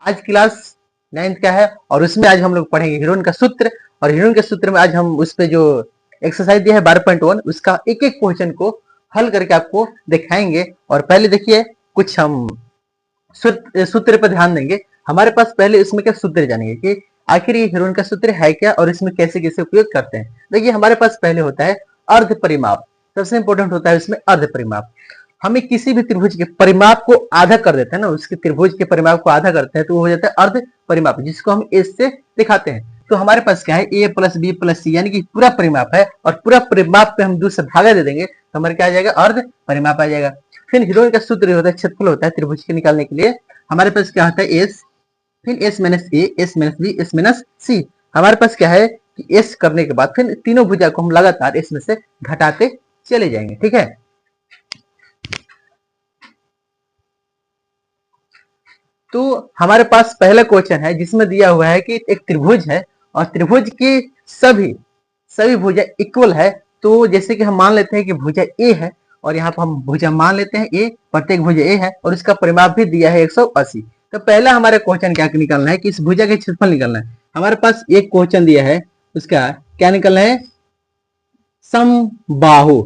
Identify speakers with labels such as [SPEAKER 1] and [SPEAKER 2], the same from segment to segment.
[SPEAKER 1] आज class 9th का है और उसमें आज हम लोग पढ़ेंगे हीरोइन का सूत्र। और हीरोइन के सूत्र में आज हम उस पे जो एक्सरसाइज दिया है 12.1 उसका एक एक क्वेश्चन को हल करके आपको दिखाएंगे। और पहले देखिए कुछ हम सूत्र पर ध्यान देंगे। हमारे पास पहले इसमें क्या सूत्र जानेंगे कि आखिर ये हीरोइन का सूत्र है क्या और इसमें कैसे कैसे उपयोग करते हैं। देखिए हमारे पास पहले होता है अर्ध परिमाप। सबसे इंपॉर्टेंट होता है इसमें अर्ध परिमाप। हमें किसी भी त्रिभुज के परिमाप को आधा कर देते हैं ना, उसके त्रिभुज के परिमाप को आधा करते हैं तो वो हो जाता है अर्ध परिमाप, जिसको हम एस से दिखाते हैं। तो हमारे पास क्या है ए प्लस बी प्लस सी यानी कि पूरा परिमाप है और पूरा परिमाप पे हम 2 से भागा दे देंगे तो हमारे क्या आ जाएगा अर्ध परिमाप आ जाएगा। फिर हीरोइन का सूत्र होता है क्षेत्रफल होता है त्रिभुज के निकालने के लिए। हमारे पास क्या होता है एस, फिर S minus A, S minus B, S minus C. हमारे पास क्या है कि एस करने के बाद फिर तीनों भुजा को हम लगातार इसमें से घटाते चले जाएंगे। ठीक है, तो हमारे पास पहला क्वेश्चन है जिसमें दिया हुआ है कि एक त्रिभुज है और त्रिभुज की सभी भुजा इक्वल है। तो जैसे कि हम मान लेते हैं कि भुजा ए है और यहाँ पर हम भुजा मान लेते हैं ए, प्रत्येक भुजा ए है और इसका परिमाप भी दिया है 180। तो पहला हमारा क्वेश्चन क्या निकालना है कि इस भुजा का क्षेत्रफल निकालना है। हमारे पास एक क्वेश्चन दिया है, उसका क्या निकालना है समबाहु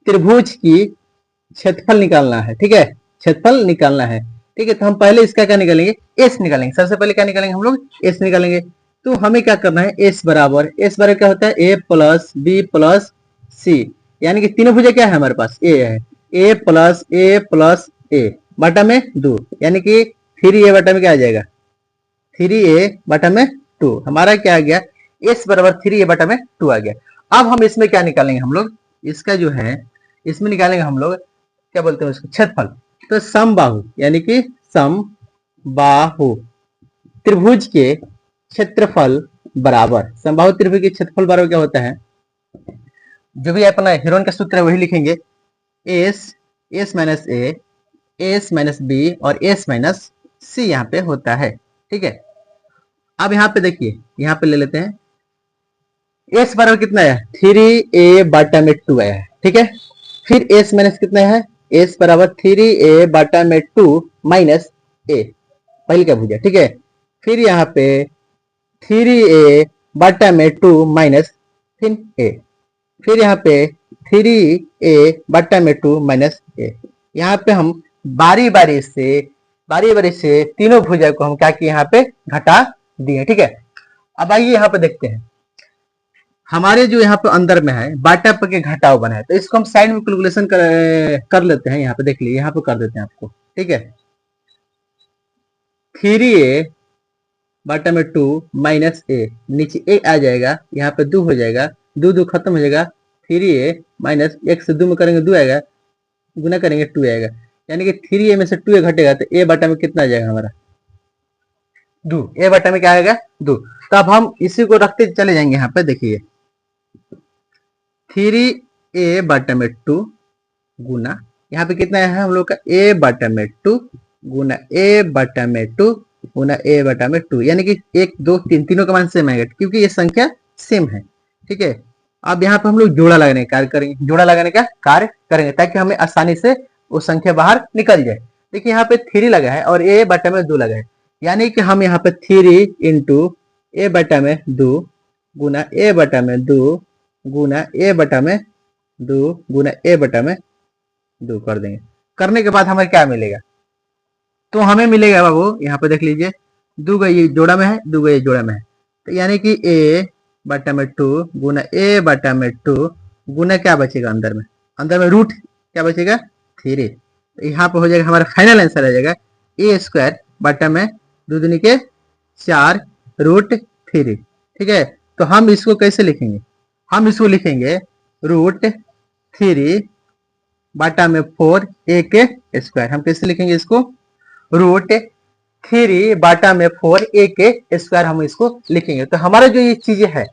[SPEAKER 1] त्रिभुज की क्षेत्रफल निकालना है। ठीक है, क्षेत्रफल निकालना है। ठीक है, तो हम पहले इसका क्या निकालेंगे एस निकालेंगे। सबसे पहले क्या निकालेंगे हम लोग एस निकालेंगे। तो हमें क्या करना है एस बराबर क्या होता है ए प्लस बी प्लस सी, यानी कि तीनों भुजा क्या है हमारे पास ए है, ए प्लस ए बटा में 2 यानी कि 3a बटा में क्या आ जाएगा 3a बटा में 2। हमारा क्या आ गया एस बराबर 3a बटा में 2 आ गया। अब हम इसमें क्या निकालेंगे हम लोग, इसका जो है इसमें निकालेंगे हम लोग क्या बोलते हैं उसको क्षेत्रफल। तो समबाहु यानी कि समबाहु त्रिभुज के क्षेत्रफल बराबर, समबाहु त्रिभुज के क्षेत्रफल बराबर क्या होता है, जो भी अपना हीरोइन का सूत्र है वही लिखेंगे S minus A, S minus B और एस माइनस सी यहाँ पे होता है। ठीक है, अब यहाँ पे देखिए यहाँ पे ले लेते हैं एस बराबर कितना है 3a बटा में 2 है। ठीक है, फिर एस माइनस कितना है एस बराबर 3a बटा में 2 माइनस ए, पहले क्या भुजा। ठीक है, फिर यहाँ पे 3a बटा में 2 माइनस फिर ए, फिर यहाँ पे 3a बटा में 2 माइनस ए। यहाँ पे हम बारी बारी से तीनों भुजा को हम क्या किए यहाँ पे घटा दिए। ठीक है, अब आइए यहाँ पे देखते हैं हमारे जो यहाँ पे अंदर में है बाटा पे के घटाव बना है, तो इसको हम साइड में कैलकुलेशन कर लेते हैं। यहाँ पे देख लीजिए यहाँ पे कर देते हैं आपको। ठीक है, 3a बटा में 2 माइनस ए, नीचे ए आ जाएगा, यहाँ पे 2 हो जाएगा, 2 खत्म हो जाएगा, 3a माइनस 1 से 2 में करेंगे 2 आएगा, गुना करेंगे 2 आएगा, यानी कि 3a में से 2 घटेगा तो a बटा में कितना आ जाएगा हमारा 2, a बटा में क्या आएगा 2। तो अब हम इसी को रखते चले जाएंगे। यहाँ पे देखिए 3a बटा में 2 गुना यहाँ पे कितना है हम लोग का a बटा में 2 गुना a बटा में 2 गुना a बटा में 2, यानी कि 1 2 3 तीनों का मान सेम आएगा क्योंकि ये संख्या सेम है। ठीक है, अब यहाँ पे हम लोग जोड़ा लगाने का कार्य करेंगे ताकि हमें आसानी से वो संख्या बाहर निकल जाए। देखिए यहाँ पे 3 लगा है और a बटा में 2 लगा है, यानी कि हम यहाँ पे 3 इंटू a बटा में 2 गुना a बटा में 2 गुना a बटा में 2 गुना a बटा में 2 कर देंगे। करने के बाद हमें क्या मिलेगा, तो हमें मिलेगा बाबू यहाँ पे देख लीजिए 2 का ये जोड़ा में है 2 का ये जोड़ा में है, तो यानी कि a बटा में 2 गुना a बटा में 2 गुना क्या बचेगा अंदर में रूट क्या बचेगा 3। तो यहाँ पे हो जाएगा हमारा फाइनल आंसर आ जाएगा a स्क्वायर बटा में 2 दूनी के 4 रूट 3। ठीक है, तो हम इसको कैसे लिखेंगे, हम इसको लिखेंगे रूट 3 बटा में 4 a के स्क्वायर। हम कैसे लिखेंगे इसको रूट 3 बटा में 4 a के स्क्वायर हम इसको लिखेंगे। तो हमारा जो ये चीजें है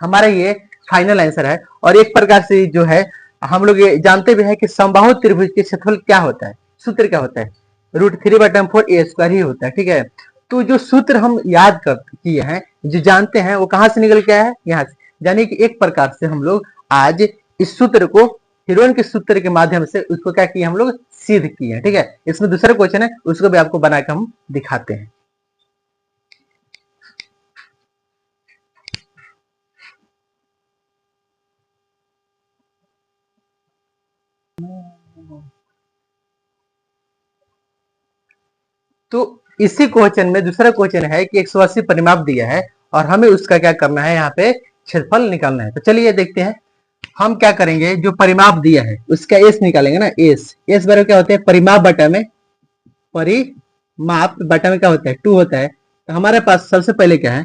[SPEAKER 1] हमारा ये फाइनल आंसर है। और एक प्रकार से जो है हम लोग ये जानते भी हैं कि समबाहु त्रिभुज के क्षेत्रफल क्या होता है, सूत्र क्या होता है रूट 3 बटा में 4 a स्क्वायर ही होता है। ठीक है, तो जो सूत्र हम याद कर किए हैं जो जानते हैं वो कहां से निकल के आया है यहाँ से, यानी कि एक प्रकार से हम लोग आज इस सूत्र को हीरोइन के सूत्र के माध्यम से उसको क्या किया हम लोग, सिद्ध किए। ठीक है, इसमें दूसरा क्वेश्चन है, उसको भी आपको बनाकर हम दिखाते हैं। तो इसी क्वेश्चन में दूसरा क्वेश्चन है कि 180 परिमाप दिया है और हमें उसका क्या करना है, यहाँ पे क्षेत्रफल निकालना है। तो चलिए देखते हैं हम क्या करेंगे। जो परिमाप दिया है उसका एस निकालेंगे ना, एस बराबर क्या होता है, परिमाप बटा में, परिमाप बटा में क्या होता है, 2 होता है। तो हमारे पास सबसे पहले क्या है,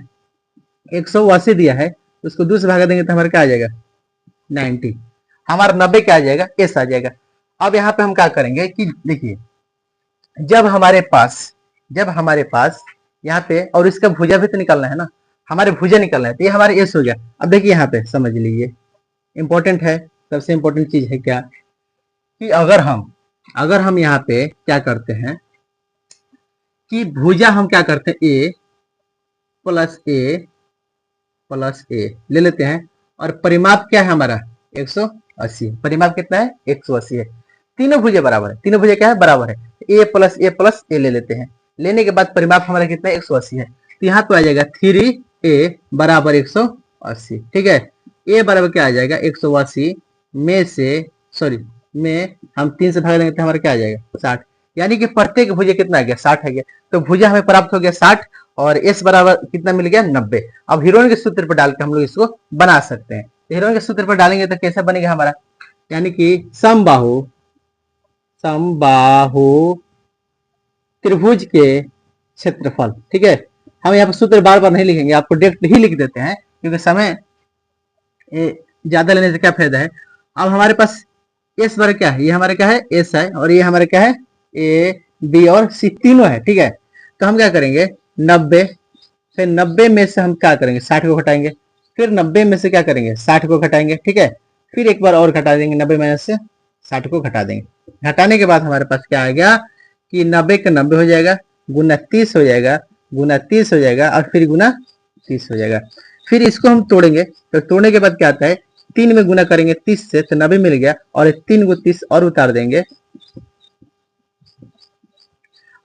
[SPEAKER 1] 180 दिया है, उसको 2 से भागा देंगे तो हमारा क्या आ जाएगा, 90। हमारा 90 क्या आ जाएगा, एस आ जाएगा। अब यहाँ पे हम क्या करेंगे कि देखिए, जब हमारे पास यहाँ पे, और इसका भुजा भी तो निकालना है ना, हमारे भुजा निकालना है, तो ये हमारे एस हो गया। अब देखिए यहाँ पे समझ लीजिए, इंपॉर्टेंट है, सबसे इंपॉर्टेंट चीज है क्या, कि अगर हम यहाँ पे क्या करते हैं कि भुजा हम क्या करते हैं, ए प्लस ए ले लेते हैं, और परिमाप क्या है हमारा, 180। परिमाप कितना है, 180 है। तीनों भुजा बराबर है, तीनों भुजा क्या है, बराबर है। ए प्लस ए ले लेते हैं, लेने के बाद परिमाप हमारा कितना है, 180 है। तो यहाँ पे आ जाएगा 3a बराबर 180। ठीक है, ए बराबर क्या आ जाएगा, 180 में से, सॉरी में हम 3 से भाग देंगे तो हमारा क्या आ जाएगा, 60। यानी कि प्रत्येक भुजा कितना आ गया, 60 आ गया। तो भुजा हमें प्राप्त हो गया 60, और एस बराबर कितना मिल गया, 90। अब हीरोइन के सूत्र पर डाल के हम लोग इसको बना सकते हैं। हीरोइन के सूत्र पर डालेंगे तो कैसा बनेगा हमारा, यानी कि समबाहु त्रिभुज के क्षेत्रफल। ठीक है, हम यहाँ पर सूत्र बार बार नहीं लिखेंगे, आपको डायरेक्ट ही लिख देते हैं, क्योंकि समय ज्यादा लेने से क्या फायदा है। अब हमारे पास एस बार क्या है, ये हमारे क्या है, एस है, और ये हमारे क्या है, ए बी और सी तीनों है। ठीक है, तो हम क्या करेंगे, 90, फिर 90 में से हम क्या करेंगे, 60 को घटाएंगे, फिर 90 में से क्या करेंगे, 60 को घटाएंगे। ठीक है, फिर एक बार और घटा देंगे, 90 में से 60 को घटा देंगे। घटाने के बाद हमारे पास क्या आ गया कि 90 का 90 हो जाएगा, गुना 30 हो जाएगा, गुना 30 हो जाएगा, और फिर गुना 30 हो जाएगा। फिर इसको हम तोड़ेंगे, तो तोड़ने के बाद क्या आता है, 3 में गुना करेंगे 30 से, तो 90 मिल गया, और 3 को 30 और उतार देंगे।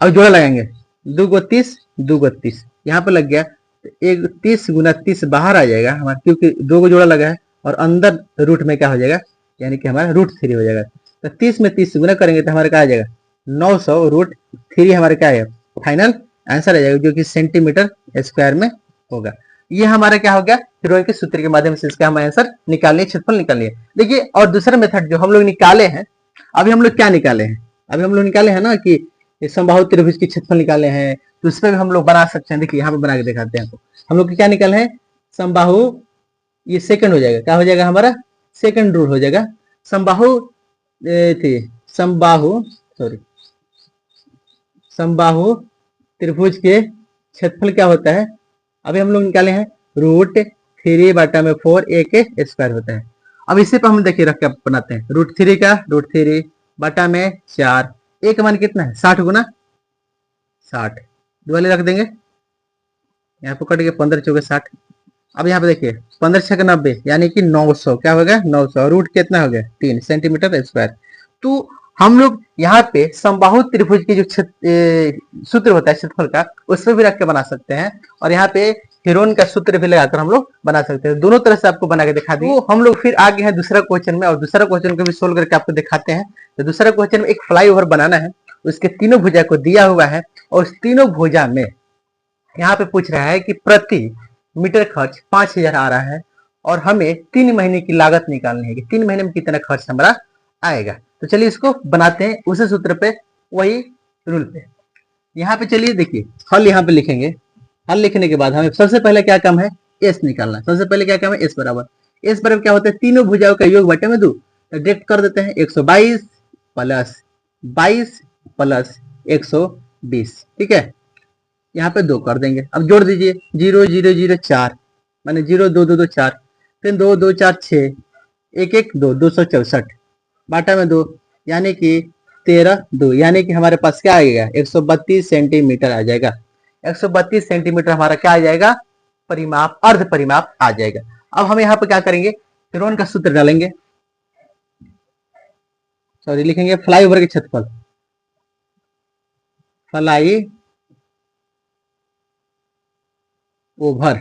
[SPEAKER 1] अब जोड़ा लगाएंगे, 2 को 30, 2 को 30 यहाँ पे लग गया, एक 30 गुना 30 बाहर आ जाएगा हमारा, क्योंकि 2 को जोड़ा लगा है, और अंदर रूट में क्या हो जाएगा, यानी कि हमारा √3 हो जाएगा। तो 30 में 30 गुना करेंगे तो हमारा क्या आ जाएगा, 900 √3 हमारा क्या है, फाइनल आंसर आ जाएगा, जो कि सेंटीमीटर स्क्वायर में होगा। ये हमारा क्या हो गया, हीरोइन के सूत्र के माध्यम से इसका हम आंसर निकालने, क्षेत्रफल निकालने। देखिए, और दूसरा मेथड जो हम लोग निकाले हैं, अभी हम लोग क्या निकाले हैं, अभी हम लोग निकाले हैं ना कि समबाहु त्रिभुज की क्षेत्रफल निकाले हैं, तो उस पर भी हम लोग बना सकते हैं। देखिए यहाँ पे बना के दिखाते हैं आपको, हम लोग क्या निकाले हैं, समबाहु, ये सेकंड हो जाएगा, क्या हो जाएगा हमारा, सेकंड रूल हो जाएगा। समबाहु थी, समबाहु त्रिभुज के क्षेत्रफल क्या होता है, अभी हम लोग निकाले हैं, √3/4 a के स्क्वायर होता है। अब इसी पर हम देखिए रख के बनाते हैं, √3 का √3 बटा में 4, a का मान कितना है, 60 गुना 60, दुआले रख देंगे, यहाँ पर कट गया, 15 चौके 60। अब यहाँ पे देखिए 15 6 90, यानी कि 900, क्या हो गया, 900, रूट कितना हो गया, 3 सेंटीमीटर स्क्वायर। तो हम लोग यहाँ पे समबाहु त्रिभुज की जो सूत्र होता है क्षेत्रफल का, उसमें भी रख के बना सकते हैं, और यहाँ पे हीरोइन का सूत्र भी लगाकर हम लोग बना सकते हैं। दोनों तरह से आपको बना के दिखा दिए। तो हम लोग फिर आगे हैं दूसरा क्वेश्चन में, और दूसरा क्वेश्चन को भी सोल्व करके आपको दिखाते हैं। तो दूसरा क्वेश्चन में एक फ्लाईओवर बनाना है, उसके तीनों भुजा को दिया हुआ है, और उस तीनों भुजा में यहाँ पे पूछ रहा है कि प्रति मीटर खर्च 5000 आ रहा है, और हमें 3 महीने की लागत निकालनी है कि 3 महीने में कितना खर्च हमारा आएगा। तो चलिए इसको बनाते हैं उसी सूत्र पे, वही रूल पे। यहाँ पे चलिए देखिए, हल यहाँ पे लिखेंगे। हल लिखने के बाद हमें सबसे पहले क्या काम है, एस निकालना। सबसे पहले क्या काम है, एस बराबर क्या होता है, तीनों भुजाओं का योग बटे में 2, तो डायरेक्ट कर देते हैं, 122 प्लस 22 प्लस 120। ठीक है, यहाँ पे 2 कर देंगे। अब जोड़ दीजिए, 0 0 0 4, माने 0 2 2 2 4, फिर 2 2 4 6, 1 1 2, 264 बाटा में 2, यानी कि 13 2, यानी कि हमारे पास क्या आएगा, 132 सेंटीमीटर आ जाएगा। 132 सेंटीमीटर हमारा क्या आ जाएगा, परिमाप, अर्ध परिमाप आ जाएगा। अब हम यहाँ पे क्या करेंगे, हीरोइन का सूत्र डालेंगे, सॉरी लिखेंगे फ्लाईओवर के क्षेत्रफल, फ्लाई ओवर,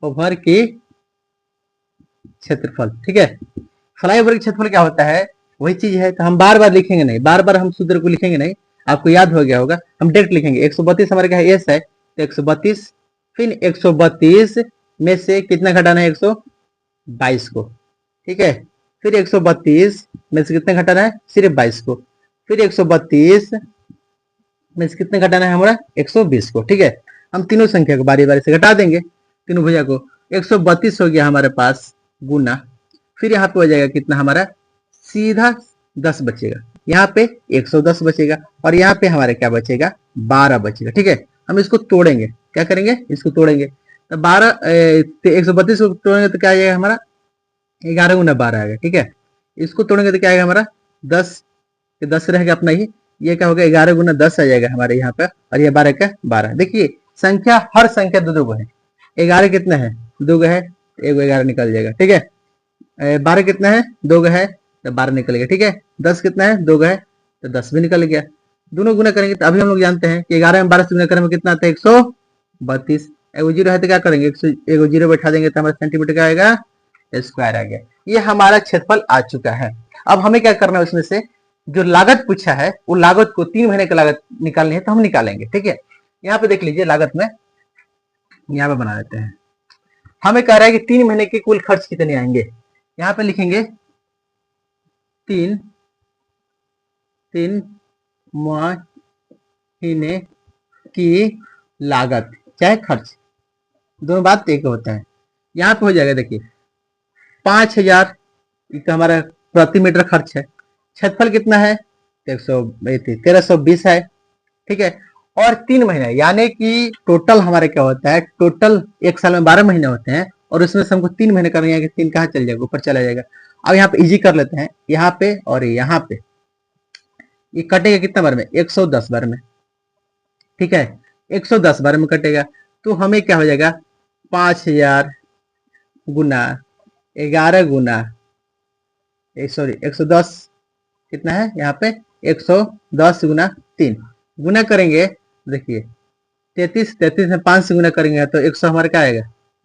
[SPEAKER 1] ओवर की क्षेत्रफल। ठीक है, फ्लाईओवर की क्षेत्रफल क्या होता है, वही चीज है। तो हम बार बार लिखेंगे नहीं, बार बार हम सूत्र को लिखेंगे नहीं, आपको याद हो गया होगा। हम डायरेक्ट लिखेंगे 132 हमारे क्या है, एस है, तो 132, फिर 132 में से कितना घटाना है, 122 को। ठीक है, फिर 132 में से कितना घटाना है, सिर्फ 22 को। फिर 132 में से कितना घटाना है हमारा, 120 को। ठीक है, हम तीनों संख्या को बारी बारी से घटा देंगे, तीनों भुजा को। 132 हो गया हमारे पास गुना, फिर यहाँ पे हो जाएगा कितना हमारा, सीधा 10 बचेगा, यहाँ पे 110 बचेगा, और यहाँ पे हमारे क्या बचेगा, 12 बचेगा। ठीक है, हम इसको तोड़ेंगे, क्या करेंगे, इसको तोड़ेंगे। तो 132 को तोड़ेंगे तो क्या आ जाएगा हमारा, 11 गुना 12 आएगा। ठीक है, इसको तोड़ेंगे तो क्या आएगा हमारा, 10, 10 रहेगा अपना ही, ये क्या होगा, 11 गुना 10 आ जाएगा हमारे यहाँ पे, और ये 12 का 12। देखिए संख्या, हर संख्या दो दो है। 11 कितना है, 2 है, एक 11 निकल जाएगा। ठीक है, 12 कितना है, 2 है, तो 12 निकल गया। ठीक है, 10 कितना है, 2 है, तो 10 भी निकल गया। दोनों गुना करेंगे तो अभी हम लोग जानते हैं कि 11 में 12 से गुना करने में कितना आता है, 132। एगो जीरो है तो क्या करेंगे, एगो जीरो बैठा देंगे तो हमारा सेंटीमीटर का आएगा, स्क्वायर आ गया। ये हमारा क्षेत्रफल आ चुका है। अब हमें क्या करना है, उसमें से जो लागत पूछा है, वो लागत को 3 महीने की लागत निकालनी है, तो हम निकालेंगे। ठीक है, यहाँ पे देख लीजिए, लागत में यहाँ पे बना देते हैं। हमें कह रहा है कि 3 महीने के कुल खर्च कितने आएंगे, यहाँ पे लिखेंगे 3 महीने की लागत चाहे खर्च, दोनों बात एक होता है। यहाँ पे हो जाएगा, देखिए 5000 हमारा प्रति मीटर खर्च है। क्षेत्रफल कितना है, 1320 है। ठीक है, और 3 महीने यानी कि टोटल हमारे क्या होता है, टोटल एक साल में 12 महीने होते हैं, और उसमें से हमको 3 महीने करना है, 3 कहाँ चल जाएगा, ऊपर चला जाएगा। अब यहाँ पे इजी कर लेते हैं, यहाँ पे और यहाँ पे ये कटेगा कितना बार में, 110 बार में। ठीक है, 110 बार में कटेगा, तो हमें क्या हो जाएगा, 5000 गुना 11 गुना सॉरी 110 कितना है यहाँ पे, 110 गुना 3 गुना करेंगे। देखिए 33 में 5 से गुना करेंगे तो 100 हमारे क्या आएगा,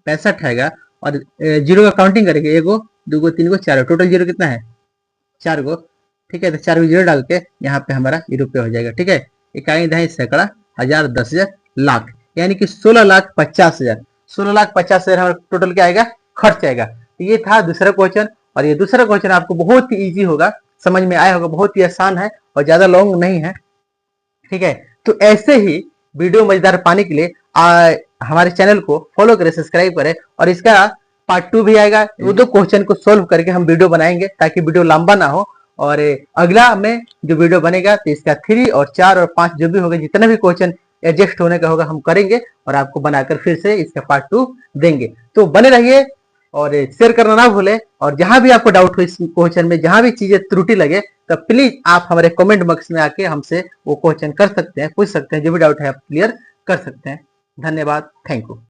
[SPEAKER 1] 65 आएगा। और जीरो का काउंटिंग करेंगे, 1 2 3 4, टोटल जीरो कितना है, 4 गो। ठीक है, तो 4 को जीरो डाल के यहाँ पे हमारा ये रुपये हो जाएगा। ठीक है, इकाई दहाई सैकड़ा हजार 10,000 लाख, यानी कि 16,50,000, 16,50,000 हमारा टोटल क्या आएगा, खर्च आएगा। तो ये था दूसरा क्वेश्चन, और ये दूसरा क्वेश्चन आपको बहुत ही इजी होगा, समझ में आया होगा, बहुत ही आसान है और ज्यादा लॉन्ग नहीं है। ठीक है, तो ऐसे ही वीडियो मजेदार पाने के लिए हमारे चैनल को फॉलो करें, सब्सक्राइब करें, और इसका पार्ट 2 भी आएगा। वो दो क्वेश्चन को सोल्व करके हम वीडियो बनाएंगे, ताकि वीडियो लंबा ना हो। और अगला में जो वीडियो बनेगा तो इसका 3 और 4 और 5 जो भी होगा, जितना भी क्वेश्चन एडजस्ट होने का होगा हम करेंगे, और आपको बनाकर फिर से इसका पार्ट 2 देंगे। तो बने रहिए और शेयर करना ना भूले, और जहां भी आपको डाउट हो इस क्वेश्चन में, जहां भी चीजें त्रुटि लगे, तो प्लीज आप हमारे कमेंट बॉक्स में आके हमसे वो क्वेश्चन कर सकते हैं, पूछ सकते हैं, जो भी डाउट है आप क्लियर कर सकते हैं। धन्यवाद, थैंक यू।